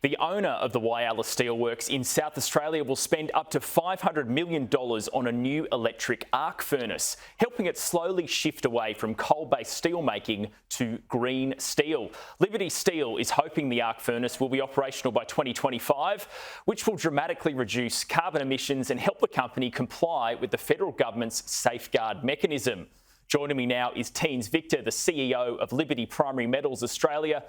The owner of the Whyalla Steelworks in South Australia will spend up to $500 million on a new electric arc furnace, helping it slowly shift away from coal-based steelmaking to green steel. Liberty Steel is hoping the arc furnace will be operational by 2025, which will dramatically reduce carbon emissions and help the company comply with the federal government's safeguard mechanism. Joining me now is Teens Victor, the CEO of Liberty Primary Metals Australia.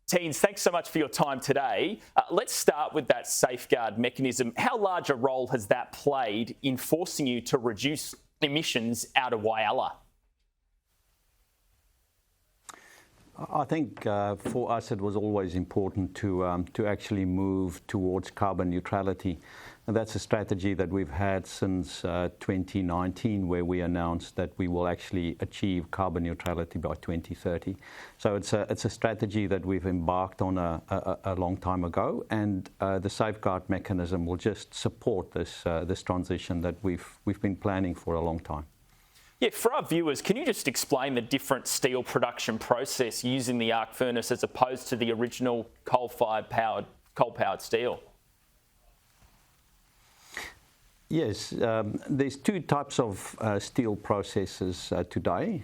Teens, thanks so much for your time today. Let's start with that safeguard mechanism. How large a role has that played in forcing you to reduce emissions out of Whyalla? I think for us it was always important to actually move towards carbon neutrality. And that's a strategy that we've had since 2019, where we announced that we will actually achieve carbon neutrality by 2030. So it's a strategy that we've embarked on a long time ago, and the safeguard mechanism will just support this transition that we've been planning for a long time. Yeah, for our viewers, can you just explain the different steel production process using the arc furnace as opposed to the original coal-powered steel? Yes, there's two types of steel processes today.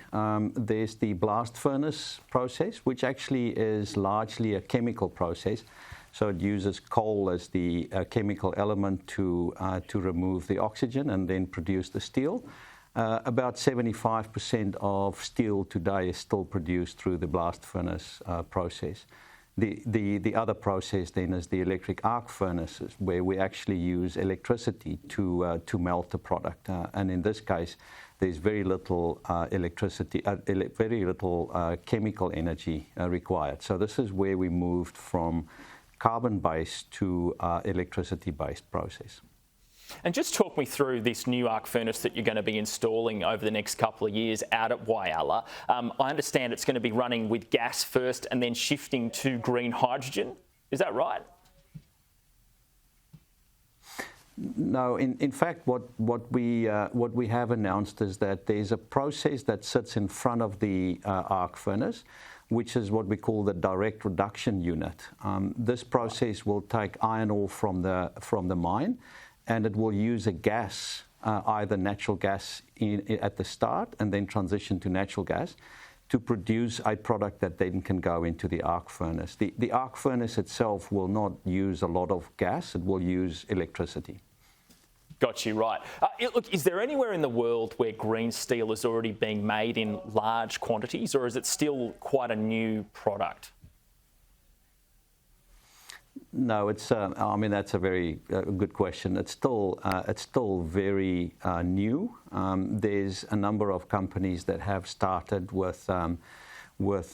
There's the blast furnace process, which actually is largely a chemical process. So it uses coal as the chemical element to remove the oxygen and then produce the steel. About 75% of steel today is still produced through the blast furnace process. The other process then is the electric arc furnaces, where we actually use electricity to melt the product. And in this case, there's very little chemical energy required. So this is where we moved from carbon-based to electricity-based process. And just talk me through this new arc furnace that you're going to be installing over the next couple of years out at Whyalla. I understand it's going to be running with gas first and then shifting to green hydrogen. Is that right? No, in fact, what we have announced is that there's a process that sits in front of the arc furnace, which is what we call the direct reduction unit. This process will take iron ore from the mine, and it will use a gas, either natural gas at the start and then transition to natural gas to produce a product that then can go into the arc furnace. The arc furnace itself will not use a lot of gas, it will use electricity. Got you, right. Look, is there anywhere in the world where green steel is already being made in large quantities, or is it still quite a new product? No, it's. I mean, that's a very good question. It's still very new. There's a number of companies that have started with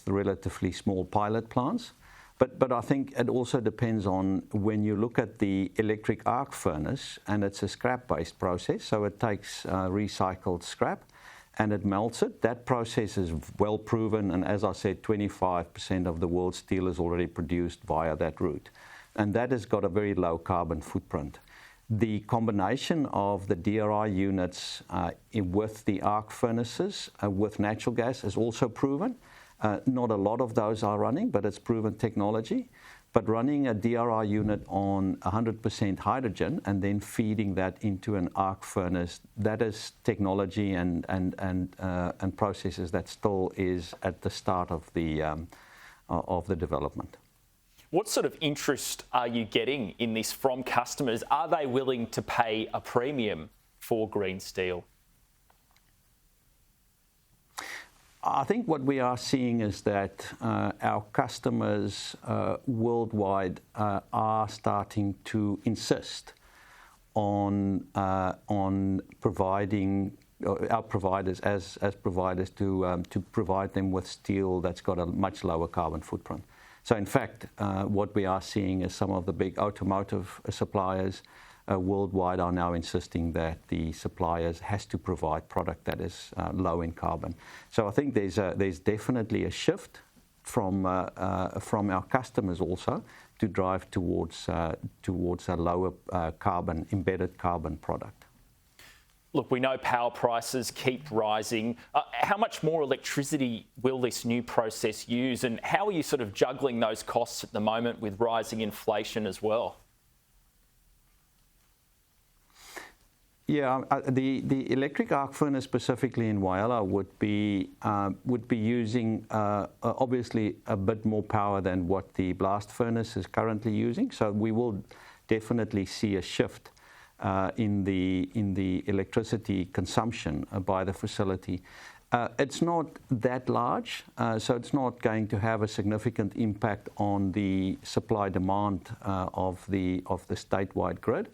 relatively small pilot plants, but I think it also depends on when you look at the electric arc furnace, and it's a scrap-based process, so it takes recycled scrap and it melts it. That process is well proven, and as I said, 25% of the world's steel is already produced via that route. And that has got a very low carbon footprint. The combination of the DRI units with the arc furnaces with natural gas is also proven. Not a lot of those are running, but it's proven technology. But running a DRI unit on 100% hydrogen and then feeding that into an arc furnace, that is technology and processes that still is at the start of the development. What sort of interest are you getting in this from customers? Are they willing to pay a premium for green steel? I think what we are seeing is that our customers worldwide are starting to insist on providing our providers as providers to provide them with steel that's got a much lower carbon footprint. So in fact, what we are seeing is some of the big automotive suppliers worldwide are now insisting that the suppliers has to provide product that is low in carbon. So I think there's definitely a shift from our customers also to drive towards a lower carbon, embedded carbon product. Look, we know power prices keep rising. How much more electricity will this new process use, and how are you sort of juggling those costs at the moment with rising inflation as well? Yeah, the electric arc furnace specifically in Whyalla would be using obviously a bit more power than what the blast furnace is currently using. So we will definitely see a shift in the electricity consumption by the facility. It's not that large, so it's not going to have a significant impact on the supply-demand of the statewide grid.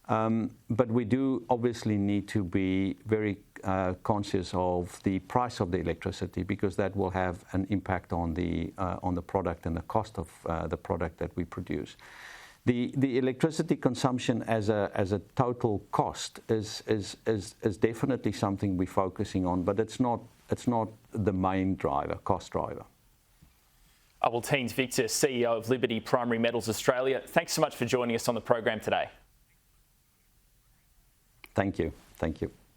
But we do obviously need to be very conscious of the price of the electricity, because that will have an impact on the product and the cost of the product that we produce. The electricity consumption as a total cost is definitely something we're focusing on, but it's not the main cost driver. Well, Teens Victor, CEO of Liberty Primary Metals Australia, thanks so much for joining us on the program today. Thank you. Thank you.